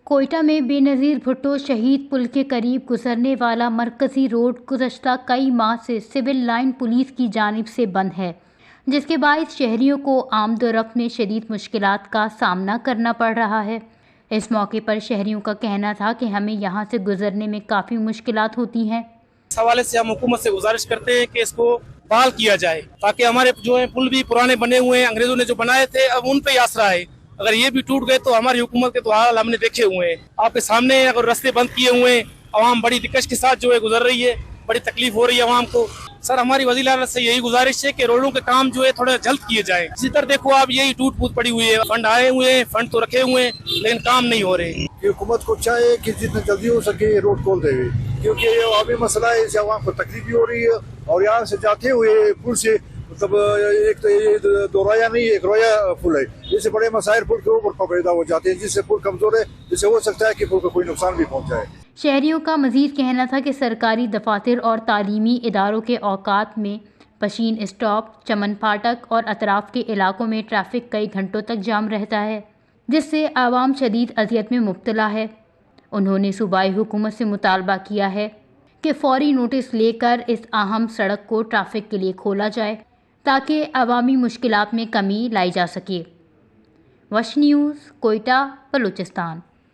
کوئٹہ میں بے نظیر بھٹو شہید پل کے قریب گزرنے والا مرکزی روڈ گزشتہ کئی ماہ سے سول لائن پولیس کی جانب سے بند ہے، جس کے باعث شہریوں کو آمد و رفت میں شدید مشکلات کا سامنا کرنا پڑ رہا ہے۔ اس موقع پر شہریوں کا کہنا تھا کہ ہمیں یہاں سے گزرنے میں کافی مشکلات ہوتی ہیں۔ اس حوالے سے ہم حکومت سے گزارش کرتے ہیں کہ اس کو بحال کیا جائے تاکہ ہمارے جو پل بھی پرانے بنے ہوئے ہیں، انگریزوں نے جو بنائے تھے، اب ان پہ ہی آسرا ہے۔ اگر یہ بھی ٹوٹ گئے تو ہماری حکومت کے تو حال ہم نے دیکھے ہوئے ہیں، آپ کے سامنے اگر راستے بند کیے ہوئے ہیں، عوام بڑی دقت کے ساتھ جو ہے گزر رہی ہے، بڑی تکلیف ہو رہی ہے عوام کو۔ سر ہماری وزیر اعلیٰ سے یہی گزارش ہے کہ روڈوں کے کام جو ہے تھوڑا جلد کیے جائیں۔ اسی طرح دیکھو آپ یہی ٹوٹ پھوٹ پڑی ہوئی ہے، فنڈ آئے ہوئے ہیں، فنڈ تو رکھے ہوئے ہیں لیکن کام نہیں ہو رہے۔ حکومت کو چاہیے کہ جتنا جلدی ہو سکے یہ روڈ کھول دے، کیونکہ یہ عوامی مسئلہ ہے، اس سے عوام کو تکلیف بھی ہو رہی ہے، اور یہاں سے جاتے ہوئے پل سے مطلب ایک تو یہ دو رایا نہیں، ایک رویا پل ہے، اس سے بڑے مسائل پل کے اوپر پیدا ہو جاتے ہیں، جس سے پل کمزور ہے، جس سے ہو سکتا ہے کہ پل کو کوئی نقصان بھی پہنچ جائے۔ شہریوں کا مزید کہنا تھا کہ سرکاری دفاتر اور تعلیمی اداروں کے اوقات میں پشین اسٹاپ، چمن پھاٹک اور اطراف کے علاقوں میں ٹریفک کئی گھنٹوں تک جام رہتا ہے، جس سے عوام شدید اذیت میں مبتلا ہے۔ انہوں نے صوبائی حکومت سے مطالبہ کیا ہے کہ فوری نوٹس لے کر اس اہم سڑک کو ٹریفک کے لیے کھولا جائے تاکہ عوامی مشکلات میں کمی لائی جا سکے۔ وش نیوز، کوئٹہ، بلوچستان۔